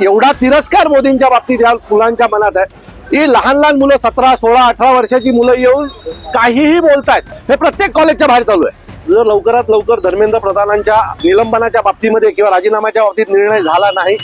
एवढा तिरस्कार मोदींच्या बाबतीत या मुलांच्या मनात आहे ही लहान लहान मुलं 17, 16, 18 वर्षाची मुलं येऊन काहीही बोलतायत हे प्रत्येक कॉलेजच्या बाहेर चालू आहे। जर लवकरात लवकर धर्मेंद्र प्रधानांच्या निलंबनाच्या बाबतीमध्ये किंवा राजीनाम्याच्या बाबतीत निर्णय झाला नाही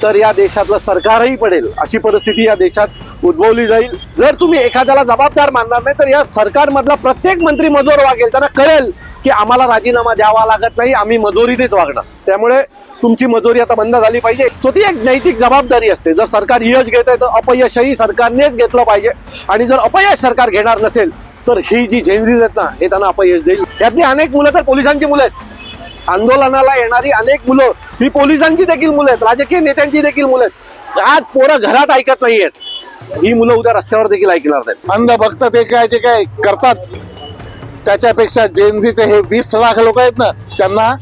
तर या देशातलं सरकारही पडेल अशी परिस्थिती या देशात उद्भवली जाईल। जर तुम्ही एखाद्याला जबाबदार मानणार नाही तर या सरकारमधला प्रत्येक मंत्री मजोर वागेल, त्यांना कळेल की आम्हाला राजीनामा द्यावा लागत नाही, आम्ही मजोरीनेच वागणार। त्यामुळे तुमची मजोरी आता बंद झाली पाहिजे। ती एक नैतिक जबाबदारी असते। जर सरकार यश घेत आहे तर अपयशही सरकारनेच घेतलं पाहिजे आणि जर अपयश सरकार घेणार नसेल तर ही जी जेनझीज आहेत ना हे त्यांना अपयश देईल। यातली अनेक मुलं तर पोलिसांची मुलं आहेत, आंदोलनाला येणारी अनेक मुलं ही पोलिसांची देखील मुलं आहेत, राजकीय नेत्यांची देखील मुलं आहेत। आज पोरं घरात ऐकत नाहीयेत, ही मुलं उद्या रस्त्यावर देखील ऐकणार नाहीत। अंधभक्त ते काय जे काय करतात त्याच्यापेक्षा जेनझीचे हे 20 लाख लोक आहेत ना, त्यांना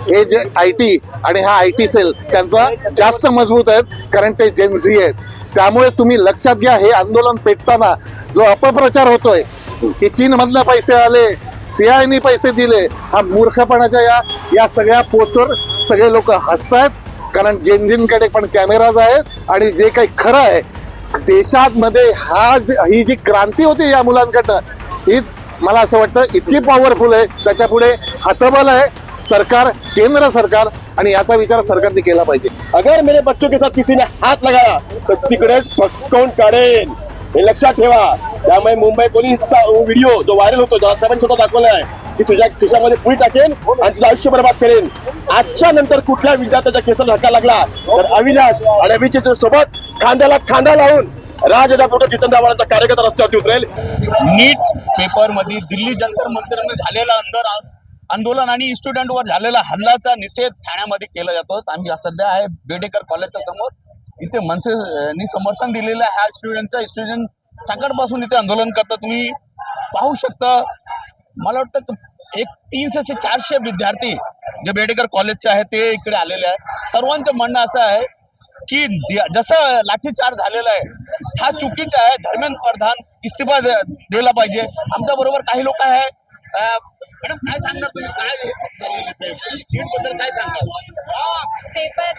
हे जे IT आणि हा IT सेल त्यांचा जास्त मजबूत आहेत, कारण ते जेनझी आहेत। त्यामुळे तुम्ही लक्षात घ्या, हे आंदोलन पेटताना जो अपप्रचार होतोय की चीन मधनं पैसे आले, CIAने पैसे दिले, हा मूर्खपणाच्या या सगळ्या पोस्टवर सगळे लोक हसतायत, कारण जेनझींकडे पण कॅमेराज आहेत। आणि जे काही खरं आहे देशात मध्ये ही जी क्रांती होती या मुलांकडनं, हीच मला असं वाटतं इतकी पॉवरफुल आहे, त्याच्या पुढे हतबल आहे सरकार, केंद्र सरकार, आणि याचा विचार सरकारने केला पाहिजे। अगर मेरे बच्चों के साथ किसी ने हात लगाया तो तिकडेच फटकावून काढेन, हे लक्षात ठेवा। त्यामुळे मुंबई पोलीसचा व्हिडिओ जो व्हायरल होतो, ज्याला 7 स्वतः दाखवला आहे की तुझ्या खिशामध्ये पुढे टाकेन आणि तुझं आयुष्य बर्बाद करेन। आजच्या नंतर कुठल्या विद्यार्थ्याच्या केसाला धक्का लागला तर अविनाश आणि अभिजितच्या सोबत खांद्याला खांदा लावून राजदा फोटो जितेंद्र आव्हाडांचा कार्यकर्ता रस्त्यावरती उतरेल। नीट पेपर मध्ये दिल्ली जंतर मंतरमध्ये झालेला आंदोलन आणि स्टुडंटवर झालेला हल्ल्याचा निषेध ठाण्यामध्ये केला जातो। आम्ही सध्या आहे बेडेकर कॉलेजच्या समोर, इथे मनसेने समर्थन दिलेलं आहे। ह्या स्टुडंट सकाळपासून इथे आंदोलन करतात, तुम्ही पाहू शकता। मला वाटतं एक 300 ते 400 विद्यार्थी जे बेडेकर कॉलेजचे आहेत ते इकडे आलेले आहेत। सर्वांचं म्हणणं असं आहे की जसं लाठीचार्ज झालेला आहे हा चुकीचा आहे, धर्मेंद्र प्रधान इस्तीफा द्यायला पाहिजे। आमच्या बरोबर काही लोक आहे। मॅडम काय सांगणार तुम्ही, काय बद्दल काय सांगणार? पेपर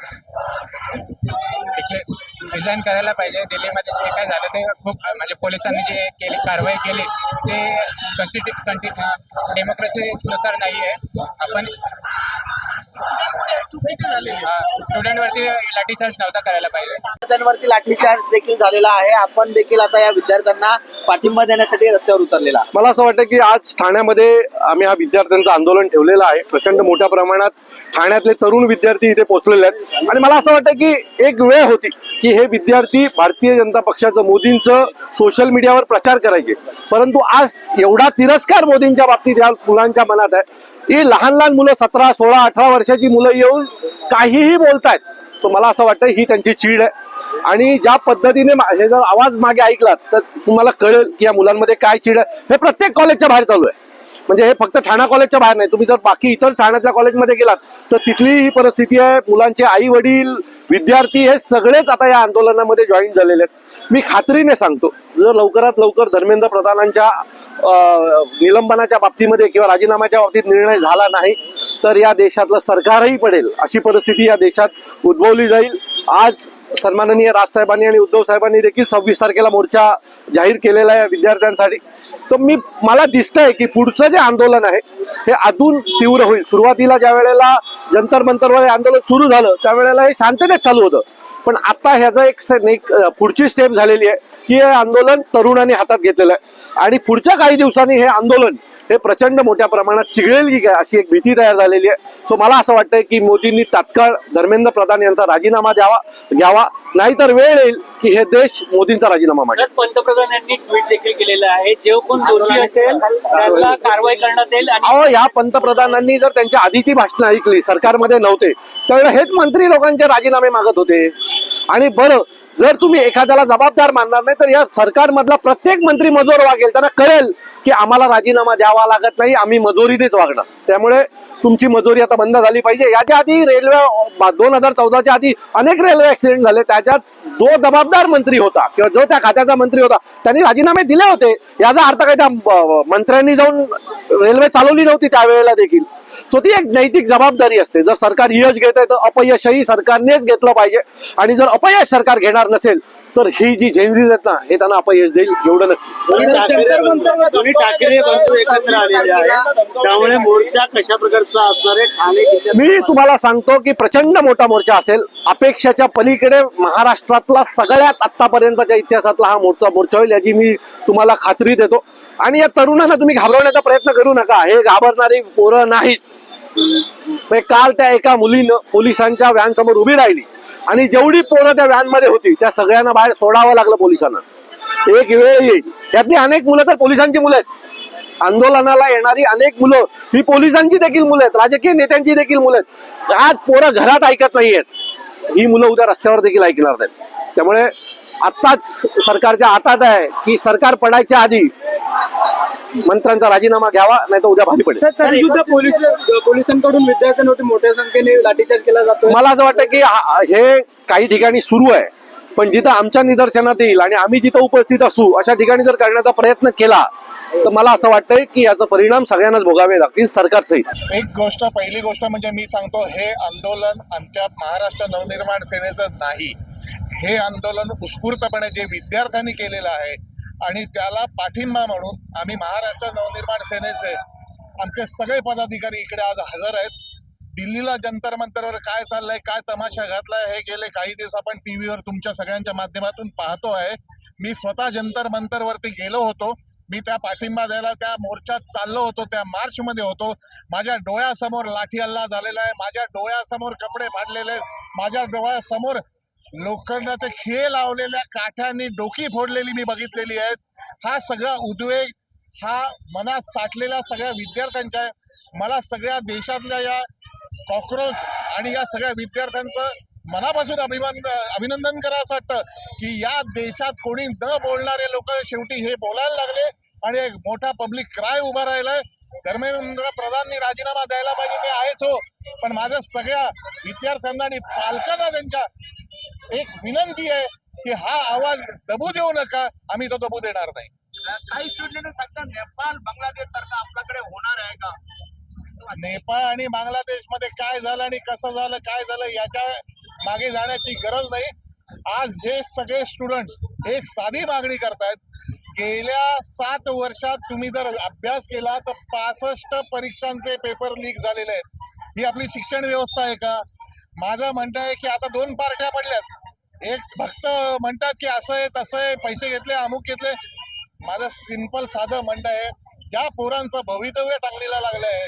रिझाईन करायला पाहिजे। दिल्लीमध्ये जे काय झालं ते खूप म्हणजे पोलिसांनी जे केली कारवाई केली ते डेमोक्रेसीनुसार नाही आहे। आपण स्टुडंटवरती लाठीचार्ज नव्हता करायला पाहिजे। विद्यार्थ्यांवरती लाठीचार्ज देखील झालेला आहे। आपण देखील आता या विद्यार्थ्यांना पाठिंबा देण्यासाठी रस्त्यावर उतरलेला। मला असं वाटतं की आज ठाण्यामध्ये आम्ही हा विद्यार्थ्यांचं आंदोलन ठेवलेलं आहे। प्रचंड मोठ्या प्रमाणात ठाण्यातले तरुण विद्यार्थी इथे पोहोचलेले आहेत आणि मला असं वाटतं की एक वेळ होती की हे विद्यार्थी भारतीय जनता पक्षाचं, मोदींचं सोशल मीडियावर प्रचार करायचे, परंतु आज एवढा तिरस्कार मोदींच्या बाबतीत या मुलांच्या मनात आहे ही लहान लहान मुलं 17, 16, 18 वर्षाची मुलं येऊन काहीही बोलतायत। तर मला असं वाटतं ही त्यांची चीड आहे आणि ज्या पद्धतीने हे जर आवाज मागे ऐकलात तर तुम्हाला कळेल की या मुलांमध्ये काय चीड आहे। हे प्रत्येक कॉलेजच्या बाहेर चालू आहे, म्हणजे हे फक्त ठाणा कॉलेजच्या बाहेर नाही, तुम्ही जर बाकी इतर ठाण्यातल्या कॉलेजमध्ये गेलात तर तिथली ही परिस्थिती आहे। मुलांचे आई वडील, विद्यार्थी हे सगळेच आता या आंदोलनामध्ये जॉईन झालेले आहेत। मी खात्रीने सांगतो जर लवकरात लवकर धर्मेंद्र प्रधानांच्या निलंबनाच्या बाबतीमध्ये किंवा राजीनाम्याच्या बाबतीत निर्णय झाला नाही तर या देशातलं सरकारही पडेल अशी परिस्थिती या देशात उद्भवली जाईल। आज सन्माननीय राजसाहेबांनी आणि उद्धव साहेबांनी देखील 26 तारखेला मोर्चा जाहीर केलेला आहे विद्यार्थ्यांसाठी। तर मला दिसतंय की पुढचं जे आंदोलन आहे हे अजून तीव्र होईल। सुरुवातीला ज्या वेळेला जंतर मंतरवर आंदोलन सुरू झालं त्यावेळेला हे शांततेत चालू होतं, पण आता ह्याचा एक पुढची स्टेप झालेली आहे की हे आंदोलन तरुणांनी हातात घेतलेलं आहे आणि पुढच्या काही दिवसांनी हे आंदोलन हे प्रचंड मोठ्या प्रमाणात चिघळेल की काय अशी एक भीती तयार झालेली आहे। सो मला असं वाटतंय की मोदींनी तात्काळ धर्मेंद्र प्रधान यांचा राजीनामा घ्यावा, नाहीतर वेळ येईल की हे देश मोदींचा राजीनामा मागेल। पंतप्रधानांनी ट्विट देखील केलेलं आहे, जो कोण दोषी असेल त्याला कारवाई करण्यात येईल। आणि या पंतप्रधानांनी जर त्यांच्या आधीची भाषणं ऐकली, सरकारमध्ये नव्हते त्यावेळेला हेच मंत्री लोकांचे राजीनामे मागत होते। आणि बरं जर तुम्ही एखाद्याला जबाबदार मानणार नाही तर या सरकारमधला प्रत्येक मंत्री मजोर वागेल, त्यांना कळेल की आम्हाला राजीनामा द्यावा लागत नाही, आम्ही मजोरीनेच वागणार। त्यामुळे तुमची मजोरी आता बंद झाली पाहिजे। याच्या आधी रेल्वे 2014च्या आधी अनेक रेल्वे ऍक्सिडेंट झाले, त्याच्यात जो जबाबदार मंत्री होता किंवा जो त्या खात्याचा मंत्री होता त्यांनी राजीनामे दिले होते। याचा अर्थ काय त्या मंत्र्यांनी जाऊन रेल्वे चालवली नव्हती त्यावेळेला देखील। सो ती एक नैतिक जबाबदारी असते. जर सरकार यश घेत आहे तर अपयशही सरकारनेच घेतलं पाहिजे, आणि जर अपयश सरकार घेणार नसेल तर ही जी झेंझीज आहेत ना, हे त्यांना अपयश देईल, एवढं नक्की. दोन्ही ठाकरे बंधू एकत्र आलेले आहेत, त्यामुळे मोर्चा कशा प्रकारचा असणार आहे ठाणे जिल्ह्यात? मी तुम्हाला सांगतो की प्रचंड मोठा मोर्चा असेल. अपेक्षाच्या पलीकडे महाराष्ट्रातला सगळ्यात आतापर्यंतच्या इतिहासातला हा मोर्चा होईल, याची मी तुम्हाला खात्री देतो. आणि या तरुणांना तुम्ही घाबरवण्याचा प्रयत्न करू नका, हे घाबरणारी पोरं नाहीत. काल त्या एका मुलीनं पोलिसांच्या व्हॅन समोर उभी राहिली, आणि जेवढी पोरं त्या व्हॅन मध्ये होती त्या सगळ्यांना बाहेर सोडावं लागलं पोलिसांना. एक वेळ येईल त्यातली अनेक मुलं तर पोलिसांची मुलं आहेत. आंदोलनाला येणारी अनेक मुलं ही पोलिसांची देखील मुलं आहेत, राजकीय नेत्यांची देखील मुलं आहेत. आज पोरं घरात ऐकत नाहीयेत, ही मुलं उद्या रस्त्यावर देखील ऐकणार नाहीत. त्यामुळे आत्ताच सरकारच्या हातात आहे की सरकार पडायच्या आधी मंत्र्यांचा राजीनामा घ्यावा, नाही तर उद्या भारी पडेल. तरी सुद्धा पोलिसांकडून विद्यार्थ्यांवरती मोठ्या संख्येने लाठीचार्ज केला जातो. मला असं वाटतं की हे काही ठिकाणी सुरू आहे, पण जिथं आमच्या निदर्शनात येईल आणि आम्ही जिथं उपस्थित असू अशा ठिकाणी जर करण्याचा प्रयत्न केला तर मला असं वाटतंय की याचा परिणाम सगळ्यांनाच भोगावे लागतील, सरकारसहित. पहिली गोष्ट म्हणजे मी सांगतो, हे आंदोलन आमच्या महाराष्ट्र नवनिर्माण सेनेचं नाही. हे आंदोलन उत्स्फूर्तपणे जे विद्यार्थ्यांनी केलेलं आहे आणि त्याला पाठिंबा म्हणून आम्ही महाराष्ट्र नवनिर्माण सेनेचे आमचे सगळे पदाधिकारी इकडे आज हजर आहेत. दिल्लीला जंतर मंतरवर काय चाललंय, काय तमाशा घातलाय, हे गेले काही दिवस आपण टीव्हीवर तुमच्या सगळ्यांच्या माध्यमातून पाहतो आहे. मी स्वतः जंतर मंतरवरती गेलो होतो. मी त्या पाठिंबा द्यायला त्या मोर्चात चाललो होतो, त्या मार्च मध्ये होतो. माझ्या डोळ्यासमोर लाठी हल्ला झालेला आहे, माझ्या डोळ्यासमोर कपडे फाडलेले, माझ्या डोळ्यासमोर लोखंडाचे खिळे लावलेल्या काठ्यांनी डोकी फोडलेली मी बघितलेली आहेत. हा सगळा उद्वेग हा मनात साठलेल्या सगळ्या विद्यार्थ्यांच्या आहे. मला सगळ्या देशातल्या या कॉक्रोच आणि या सगळ्या विद्यार्थ्यांचं मनापासून अभिनंदन करा असं वाटतं की या देशात कोणी न बोलणारे लोक शेवटी हे बोलायला लागले आणि एक मोठा पब्लिक क्राय उभा राहिलाय. धर्मेंद्र प्रधाननी राजीनामा द्यायला पाहिजे, ते आहेच हो, पण माझ्या सगळ्या विद्यार्थ्यांना आणि पालकांना त्यांच्या एक विनंती आहे की हा आवाज दबू देऊ नका. आम्ही तो दबू देणार नाही. काही स्टुडंट सांगतात नेपाळ बांगलादेश सारखं आपल्याकडे होणार आहे का? नेपाळ आणि बांगलादेशमध्ये काय झालं आणि कसं झालं, काय झालं याच्या मागे जाण्याची गरज नाही. आज हे सगळे स्टुडंट एक साधी मागणी करतायत. गेल्या 7 वर्षात तुम्ही जर अभ्यास केला तर 65 परीक्षांचे पेपर लीक झालेले आहेत. ही आपली शिक्षण व्यवस्था आहे का? माझं म्हणणं आहे की आता 2 पार्ट्या पडल्यात. एक भक्त म्हणतात की असं आहे तसं आहे, पैसे घेतले, अमुक घेतले. माझं सिंपल साधं म्हणणं आहे, ज्या पोरांचं भवितव्य टांगणीला लागलं आहे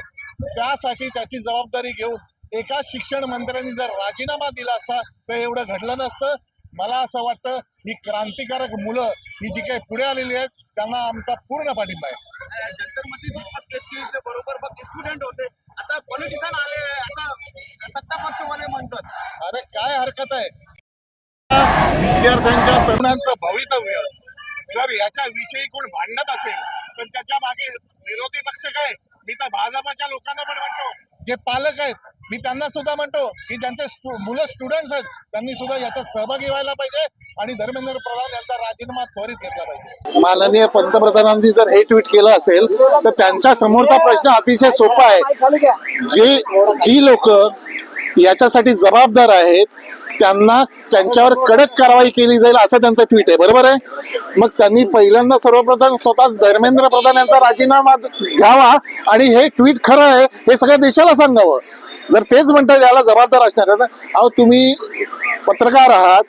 त्यासाठी त्याची जबाबदारी घेऊन एका शिक्षण मंत्र्यांनी जर राजीनामा दिला असता तर एवढं घडलं नसतं. मला असं वाटतं ही क्रांतिकारक मुलं ही जी काही पुढे आलेली आहेत त्यांना आमचा पूर्ण पाठिंबा आहे. जंतरमध्ये दीपक केसरीचे बरोबर फक्त स्टुडंट होते, आता पॉलिटिशियन आले, आता सत्ता पक्षवाले म्हणतात. अरे काय हरकत आहे? विद्यार्थ्यांच्या तरुणांचं भवितव्य जर याच्या विषयी कोण भांडत असेल तर त्याच्या मागे विरोधी पक्ष काय? मी तर भाजपाच्या लोकांना पण म्हणतो, जे पालक आहेत मी त्यांना सुद्धा म्हणतो की ज्यांचे मुलं स्टुडंट्स आहेत त्यांनी सुद्धा याच्यात सहभागी व्हायला पाहिजे आणि धर्मेंद्र प्रधान यांचा राजीनामा त्वरित घेतला पाहिजे. माननीय पंतप्रधानांनी जर हे ट्विट केलं असेल तर त्यांच्या समोरचा प्रश्न अतिशय सोपा आहे. जी लोक याच्यासाठी जबाबदार आहेत त्यांना त्यांच्यावर कडक कारवाई केली जाईल असं त्यांचं ट्विट आहे, बरोबर आहे? मग त्यांनी पहिल्यांदा सर्वप्रथम स्वतः धर्मेंद्र प्रधान यांचा राजीनामा घ्यावा आणि हे ट्विट खरं आहे हे सगळ्या देशाला सांगावं. जर तेच म्हणतात याला जबाबदार असणार आहे, अहो तुम्ही पत्रकार आहात.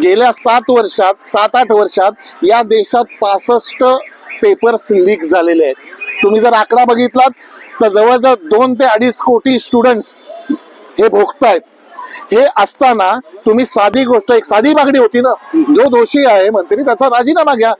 गेल्या 7-8 वर्षात या देशात 65 पेपर्स लीक झालेले आहेत. तुम्ही जर आकडा बघितलात तर जवळजवळ 2 ते 2.5 कोटी स्टुडंट्स हे भोगतायत. हे असताना तुम्ही साधी गोष्ट, एक साधी मागणी होती ना, जो दोषी आहे मंत्री त्याचा राजीनामा घ्या,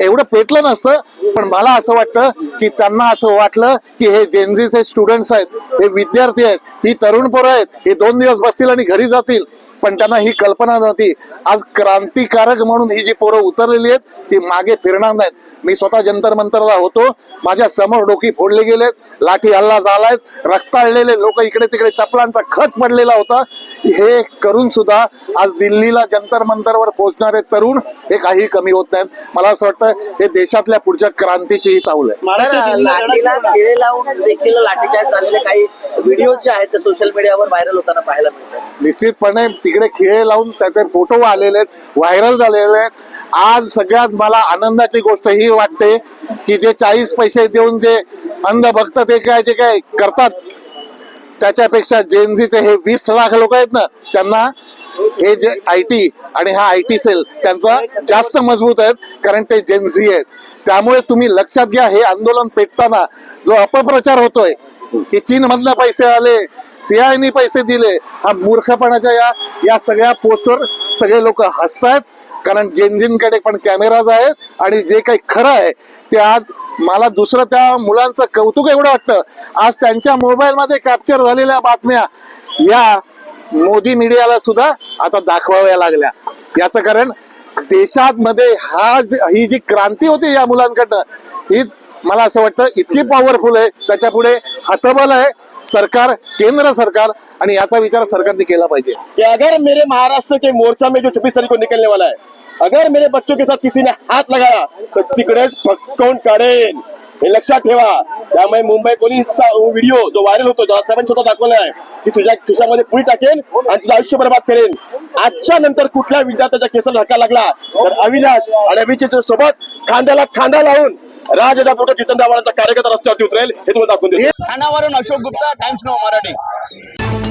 एवढं पेटलं नसतं. पण मला असं वाटतं की त्यांना असं वाटलं की हे जेनझीचे स्टुडंट्स आहेत, हे विद्यार्थी आहेत, ही तरुण पोरं आहेत, हे 2 दिवस बसतील आणि घरी जातील. पण त्यांना ही कल्पना नव्हती. आज क्रांतिकारक म्हणून ही जी पोरं उतरलेली आहेत ती मागे फिरणार नाहीत. मी स्वतः जंतर मंतरला होतो, माझ्या समोर डोकी फोडले गेलेत, लाठी हल्ला झालाय, रक्ताळलेले लोक इकडे तिकडे, चपलांचा खच पडलेला होता. हे करून सुद्धा आज दिल्लीला जंतर मंतरवर पोहोचणारे तरुण हे काही कमी होत नाहीत. मला असं वाटतं हे देशातल्या पुढच्या क्रांतीची ही चावल आहे. तर लाठीला खिळे लावून देखील लाठीचार्ज झालेले काही व्हिडिओ जे आहेत ते सोशल मीडियावर व्हायरल होताना पाहायला मिळतात. निश्चितपणे तिकडे खिळे लावून त्याचे फोटो आलेले आहेत, व्हायरल झालेले आहेत. आज सगळ्यात मला आनंदाची गोष्ट ही वाटते की जे 40 पैसे देऊन जे अंधभक्त ते जे काय करतात त्याच्यापेक्षा जेएनझीचे हे 20 लाख लोक आहेत ना, त्यांना हे जे आयटी आणि हा आयटी सेल त्यांचा जास्त मजबूत आहेत, कारण ते जेएनझी आहेत. त्यामुळे तुम्ही लक्षात घ्या, हे आंदोलन पेटताना जो अपप्रचार होतोय की चीन मधनं पैसे आले, सीआयनी पैसे दिले, हा मूर्खपणाच्या या सगळ्या पोस्टवर सगळे लोक हसतायत. कारण जेनझींकडे पण कॅमेराज आहेत आणि जे काही खरं आहे ते आज मला दुसरं त्या मुलांचं कौतुक एवढं वाटतं, आज त्यांच्या मोबाईल मध्ये कॅप्चर झालेल्या बातम्या या मोदी मीडियाला सुद्धा आता दाखवाव्या लागल्या. याचं कारण देशात मध्ये ही जी क्रांती होती या मुलांकडनं, हीच मला असं वाटतं इतकी पॉवरफुल आहे. त्याच्या पुढे हतबल आहे सरकार, केंद्र सरकार, आणि याचा विचार सरकारने केला पाहिजे कि अगर मेरे महाराष्ट्र के मोर्चा में जो 26 तारीख को निकलने वाला है, अगर मेरे बच्चों के साथ किसी ने हात लगाया तर तिकडेच फटकावून काढेन, हे लक्षात ठेवा. त्यामुळे मुंबई पोलीसचा व्हिडिओ जो व्हायरल होतो, ज्याला 7 स्वतः दाखवला आहे की तुझ्या खिशामध्ये पुढे टाकेन आणि तुझं आयुष्य बर्बाद करेन. आजच्या नंतर कुठल्या विद्यार्थ्याच्या केसाला धक्का लागला तर अविनाश आणि अभिजित सोबत खांद्याला खांदा लावून राजदा पुढे जितेंद्र आव्हाडांचा कार्यकर्ता रस्त्यावरती उतरेल, हे तुम्हाला दाखवून देतो. ठाण्यावरून अशोक गुप्ता, टाइम्स नाऊ मराठी.